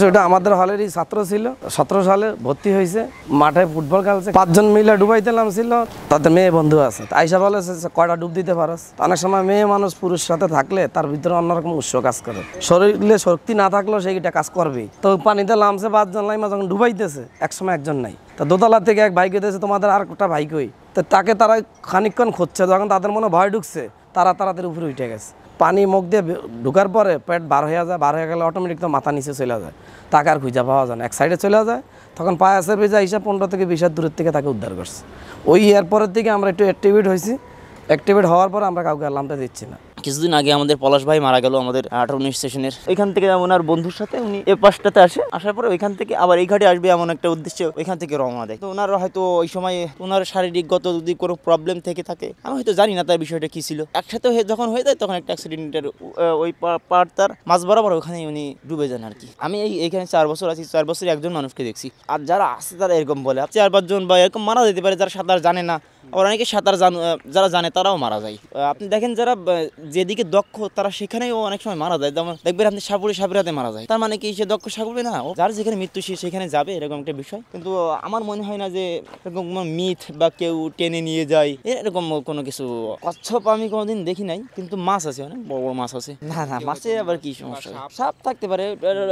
ওটা আমাদের হলেরই ছাত্র ছিল, 17 সালে ভর্তি হয়েছে, মাঠে ফুটবল খেলছে, 5 জন মিলে ডুবাইতে নামছিল, তাদের মেয়ে বন্ধু আছে, আইসা বলে কয়টা ডুব দিতে পারস। অনেক সময় মেয়ে মানুষ পুরুষ সাথে থাকলে তার ভিতরে অন্যরকম উৎস কাজ করে, শরীরে শক্তি না থাকলেও সেইটা কাজ করবেই। তো পানিতে নামছে 5 জন, লাইমা যখন ডুবাইতেছে একসময় একজন নাই, তা দোতলা থেকে এক ভাই কেটেছে, তোমাদের আর একটা ভাই কই, তো তাকে তারা খানিকক্ষণ খুঁজছে, যখন তাদের মনে ভয় ঢুকছে তারা তাড়াতাড়ি উপরে উঠে গেছে। পানি মুখ দিয়ে ঢুকার পরে পেট বার হয়ে যায়, বার হয়ে গেলে অটোমেটিক তো মাথা নিচে চলে যায়, তাকে আর খুঁজে পাওয়া যায় না, এক সাইডে চলে যায়। তখন পায়ে আসে ভেজা হিসাব 15 থেকে 20 হাত দূরের থেকে তাকে উদ্ধার করছে। ওই এয়ারপরের দিকে আমরা একটু অ্যাক্টিভেট হয়েছি, অ্যাক্টিভেট হওয়ার পর আমরা কাউকে নামটা দিচ্ছি না। কিছুদিন আগে আমাদের পলাশ ভাই মারা গেল আমাদের 18-19 স্টেশনের। ওইখান থেকে ওনার বন্ধুর সাথে উনি এ পাশটাতে আসার পরে ওইখান থেকে আবার এই ঘাটে আসবে এমন একটা উদ্দেশ্যে ওইখান থেকে রওনা দেয়। তো ওনার হয়তো ওই সময় ওনার শারীরিকগত যদি কোনো প্রবলেম থেকে থাকে, আমি হয়তো জানি না তার বিষয়টা কী ছিল। একসাথে যখন হয়ে যায় তখন একটা অ্যাক্সিডেন্টের ওই পার তার মাঝ বরাবর ওখানে উনি ডুবে যান আর কি। আমি এইখানে 4 বছর আছি, 4 বছরে একজন মানুষকে দেখছি। আর যারা আছে তারা এরকম বলে 4-5 জন বা এরকম মারা যেতে পারে যারা সাঁতার জানে না, আবার অনেকে সাঁতার যারা জানে তারাও মারা যায়। আপনি দেখেন যারা যেদিকে দক্ষ তারা সেখানেও অনেক সময় মারা যায়, যেমন দেখবেন আপনি সাপুরে হাতে মারা যায়, তার মানে কি সে দক্ষ সাপুরে না, যার যেখানে মৃত্যু সে সেখানে যাবে, এরকম একটা বিষয়। কিন্তু আমার মনে হয় না যে এরকম মিথ বা কেউ টেনে নিয়ে যায় এরকম কোনো কিছু। কচ্ছপ আমি কোনোদিন দেখি নাই, কিন্তু মাছ আছে, অনেক বড় বড় মাছ আছে। না মাছে আবার কি সমস্যা, সাপ থাকতে পারে,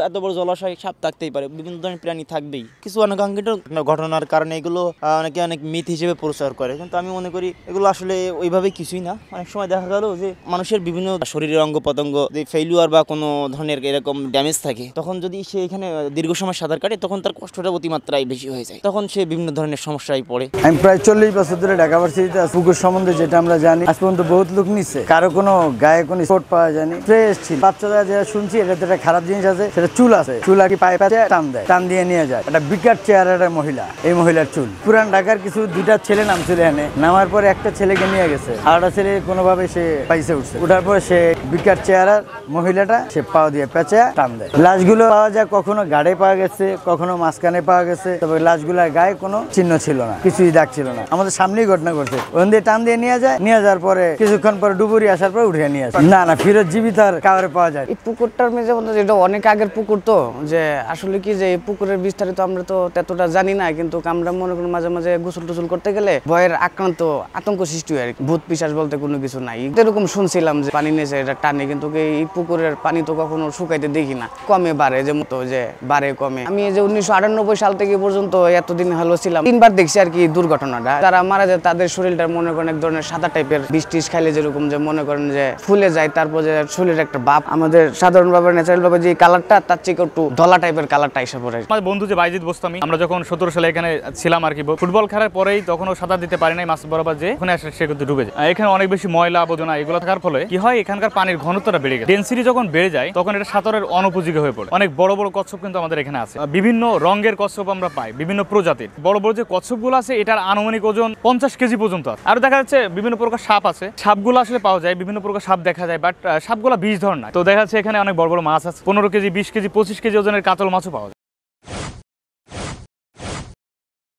এত বড় জলাশয় সাপ থাকতেই পারে, বিভিন্ন ধরনের প্রাণী থাকবেই। কিছু অনাকাঙ্ক্ষিত ঘটনার কারণে এগুলো অনেকে অনেক মিথ হিসেবে প্রচার করে, কিন্তু আমি মনে করি এগুলো আসলে ওইভাবে কিছুই না। অনেক সময় দেখা গেল যে মানুষের বিভিন্ন শরীরের অঙ্গ প্রত্যঙ্গ যে ফেইলুয়ার বা কোনো ধরনের এরকম ড্যামেজ থাকে, তখন যদি সে এখানে দীর্ঘ সময় সাঁতার কাটে তখন তার কষ্টটা অতিমাত্রায় বেশি হয়ে যায়, তখন সে বিভিন্ন ধরনের সমস্যায় পড়ে। আমি প্রায় 40 বছর ধরে ঢাকা ভার্সিটিতে পুকুর সম্বন্ধে যেটা আমরা জানি, আজ পর্যন্ত বহুত লোক নিচ্ছে, কারো কোনো গায়ে কোনো স্পট পাওয়া যায়নি, ফ্রেশ ছিল। বাচ্চারা যেটা শুনছি এটাতে একটা খারাপ জিনিস আছে, সেটা চুল আছে, চুল আর কি পায়ে পায়ে টান দেয়, টান দিয়ে নিয়ে যায়। একটা বিকার চেহারার একটা মহিলা, এই মহিলার চুল। পুরান ঢাকার কিছু 2টা ছেলে নামছিল এখানে, নামার পরে একটা ছেলেকে নিয়ে গেছে, আর একটা ছেলে কোনোভাবে সে পাইছে উঠছে, উঠার পরে সে বিকার চেহারার মহিলাটা সে পাও দিয়ে পেঁচে টান দেয়। লাশগুলো পাওয়া যায় কখনো গাড়ে পাওয়া গেছে, কখনো মাঝখানে পাওয়া গেছে, তবে লাশগুলোর গায়ে কোনো চিহ্ন ছিল না, কিছুই দাগ ছিল না। আমাদের সামনেই ঘটনা ঘটছে, ওখান দিয়ে টান দিয়ে নিয়ে যায়, নিয়ে যাওয়ার পরে কিছুক্ষণ পরে ডুবুরি আসার পরে উঠে নিয়ে আসে। না ফিরত জীবিত আর কাউরে পাওয়া যায়। এই পুকুরটার মেঝে বলতে যেটা অনেক আগের পুকুর, তো যে আসলে কি যে এই পুকুরের বিস্তারিত আমরা তো ততটা জানি না, কিন্তু আমরা মনে করি মাঝে মাঝে গোসল টোসল করতে গেলে ভয়ের আক্রান্ত আতঙ্ক সৃষ্টি হয়, ভূত পিশাচ বলতে কোনো কিছু নাই। এরকম শুনছিলাম যে পানি নিচে এটা টানে, কিন্তু এই পুকুরের পানি তো কখনো শুকাইতে দেখি না, কমে বাড়ে, যে মতো যে বাড়ে কমে। আমি এই যে 1998 সাল থেকে পর্যন্ত এতদিন হলো ছিলাম, 3বার দেখছি আর কি দুর্ঘটনাটা। যারা মারা যায় তাদের শরীরটা মনে করেন এক ধরনের সাদা টাইপের, বৃষ্টিস খাইলে যেরকম যে মনে করেন যে ফুলে যায়, তারপর যে শরীরের একটা ভাব, আমাদের সাধারণভাবে ন্যাচারাল ভাবে যে কালারটা তার চেয়ে একটু ধলা টাইপের কালারটা এসে পড়ে। আমার বন্ধু যে বাইজিৎ বোস্তামি, আমরা যখন 17 সালে এখানে ছিলাম আর কি, ফুটবল খেলার পরেই তখনও সাঁতার দিতে পারি নাই, মাছ বরাবর যে ওখানে আসে সে কিন্তু ডুবে যায়। এখানে অনেক বেশি ময়লা আবর্জনা এগুলো থাকার ফলে কি হয়, এখানকার পানির ঘনত্বটা বেড়ে যায়, ডেনসিটি যখন বেড়ে যায় তখন এটা সাঁতারের অনুপযোগী হয়ে পড়ে। অনেক বড় বড় কচ্ছপ কিন্তু আমাদের এখানে আছে, বিভিন্ন রঙের কচ্ছপ আমরা পাই, বিভিন্ন প্রজাতির বড় বড় যে কচ্ছপগুলো আছে এটার আনুমানিক ওজন 50 কেজি পর্যন্ত। আর দেখা যাচ্ছে বিভিন্ন প্রকার সাপ আছে, সাপগুলো আসলে পাওয়া যায়, বিভিন্ন প্রকার সাপ দেখা যায়, বাট সাপগুলো বিষ ধর না। তো দেখা যাচ্ছে এখানে অনেক বড় বড় মাছ আছে, 15 কেজি, 20 কেজি, 25 কেজি ওজনের কাতল মাছও পাওয়া যায়।